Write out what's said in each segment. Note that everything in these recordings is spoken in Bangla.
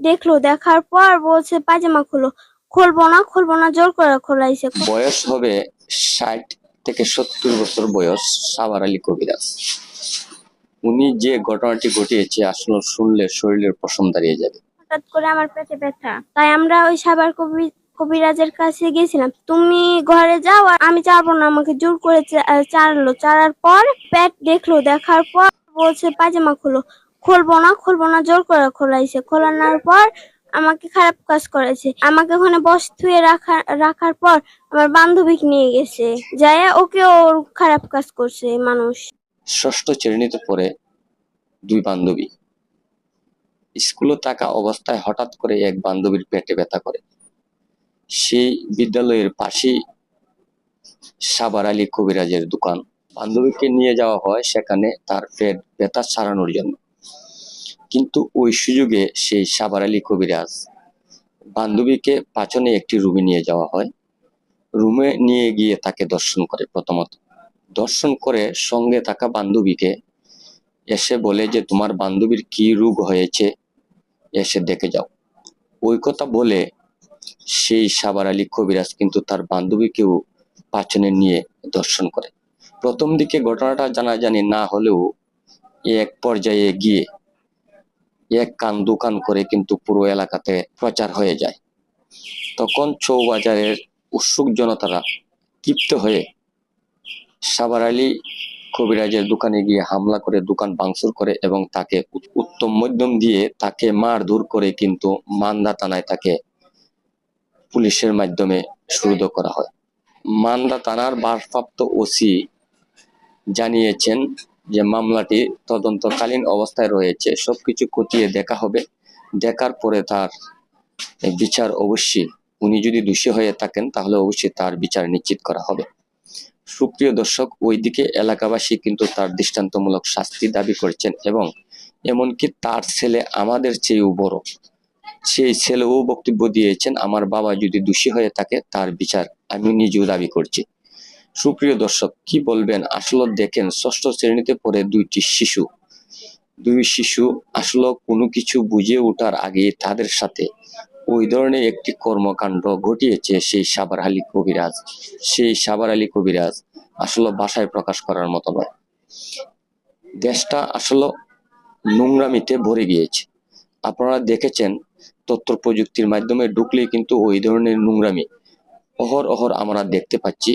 দেখলো, দেখার পর বলছে পায়জামা খোলো। খুলবো না জোর করে খোলাইছে। বয়স হবে 60 থেকে 70 বছর বয়স সাভার আলী কবিরাজ। উনি যে ঘটনাটি ঘটিয়েছে আসলে শুনলে শরীরের পশম দাঁড়িয়ে যাবে। হঠাৎ করে আমার পেটে ব্যথা, তাই আমরা ওই সাভার কবিরাজের কাছে গেছিলাম। তুমি ঘরে যাও, আর আমি যাবো না, আমাকে জোর করে চাড়ার পর পেট দেখলো, দেখার পর বলছে পায়জামা খোলো। খুলবো না জোর করে খোলাইছে। খোলানোর পর আমাকে খারাপ কাজ করেছে। আমাকে ওখানে থুয়ে রাখার পর আমার বান্ধবীকে নিয়ে গেছে, যায় ওকে ওর খারাপ কাজ করছে মানুষ। ষষ্ঠ শ্রেণীতে পড়ে দুই বান্ধবী। স্কুলে থাকা অবস্থায় হঠাৎ করে এক বান্ধবীর পেটে ব্যথা করে। সেই বিদ্যালয়ের পাশেই সাভার আলী কবিরাজের দোকান। বান্ধবীকে নিয়ে যাওয়া হয় সেখানে তার পেট ব্যথা সারানোর জন্য। কিন্তু ওই সুযোগে সেই সাভার আলী কবিরাজ বান্ধবীকে পাচনে একটি রুমে নিয়ে যাওয়া হয়। রুমে নিয়ে গিয়ে তাকে দর্শন করে। প্রথমত দর্শন করে সঙ্গে থাকা বান্ধবীকে এসে বলে যে তোমার বান্ধবীর কি রোগ হয়েছে এসে দেখে যাও। ওই কথা বলে সেই সাভার আলী কবিরাজ কিন্তু তার বান্ধবীকেও পাচনে নিয়ে দর্শন করে। প্রথম দিকে ঘটনাটা জানাজানি না হলেও এক পর্যায়ে গিয়ে এক কান দোকান করে কিন্তু পুরো এলাকাতে প্রচার হয়ে যায়। তখন চৌবাজারের উৎসুক জনতারা ক্ষিপ্ত হয়ে সাভার আলী কবিরাজের দোকানে গিয়ে হামলা করে দোকান ভাঙচুর করে এবং তাকে উত্তম মধ্যম দিয়ে তাকে মারধর করে কিন্তু মান্দা থানায় তাকে পুলিশের মাধ্যমে সুরুদ্ধ করা হয়। মান্দা থানার ভারপ্রাপ্ত ওসি জানিয়েছেন যে মামলাটি তদন্তকালীন অবস্থায় রয়েছে, সবকিছু খতিয়ে দেখা হবে। দেখার পরে তার বিচার অবশ্যই, উনি যদি দোষী হয়ে থাকেন তাহলে অবশ্যই তার বিচার নিশ্চিত করা হবে। সুপ্রিয় দর্শক, ওইদিকে এলাকাবাসী কিন্তু তার দৃষ্টান্তমূলক শাস্তি দাবি করছেন এবং এমনকি তার ছেলে আমাদের চেয়েও বড়, সেই ছেলেও বক্তব্য দিয়েছেন আমার বাবা যদি দোষী হয়ে থাকে তার বিচার আমি নিজেও দাবি করছি। সুপ্রিয় দর্শক, কি বলবেন? আসলে দেখেন, ষষ্ঠ শ্রেণীতে পড়ে দুই শিশু আসলে কোনো কিছু বুঝে ওঠার আগে তাদের সাথে ওই ধরনের একটি কর্মকাণ্ড ঘটিয়েছে সেই সাভার আলী কবিরাজ। সেই সাভার আলী কবিরাজ আসলে ভাষায় প্রকাশ করার মতো নয়। দেশটা আসলে নোংরামিতে ভরে গিয়েছে। আপনারা দেখেছেন তথ্য প্রযুক্তির মাধ্যমে ঢুকলেই কিন্তু ওই ধরনের নোংরামি অহর আমরা দেখতে পাচ্ছি।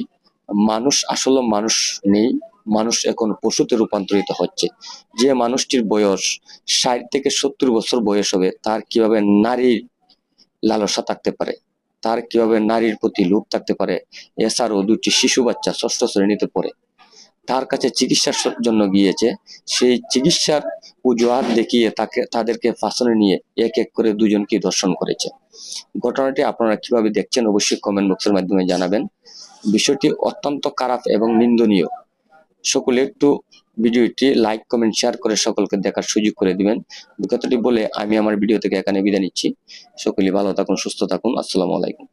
মানুষ আসলে মানুষ নেই, মানুষ এখন পশুতে রূপান্তরিত হচ্ছে। যে মানুষটির বয়স 60 থেকে 70 বছর বয়স হবে, তার কিভাবে নারীর লালসা থাকতে পারে, তার কিভাবে নারীর প্রতি লোভ থাকতে পারে? এছাড়াও দুটি শিশু বাচ্চা ষষ্ঠ শ্রেণীতে পড়ে তার কাছে চিকিৎসার জন্য গিয়েছে। সেই চিকিৎসার অজুহাত দেখিয়ে তাদেরকে ফাঁসনে নিয়ে এক এক করে দুজনকে দর্শন করেছে। ঘটনাটি আপনারা কিভাবে দেখছেন অবশ্যই কমেন্ট বক্সের মাধ্যমে জানাবেন। বিষয়টি অত্যন্ত খারাপ এবং নিন্দনীয়। সকলে একটু ভিডিওটি লাইক কমেন্ট শেয়ার করে সকলকে দেখার সুযোগ করে দিবেন। কথাটি বলে আমি আমার ভিডিও থেকে এখানে বিদায় নিচ্ছি। সকলে ভালো থাকুন, সুস্থ থাকুন। আসসালামু আলাইকুম।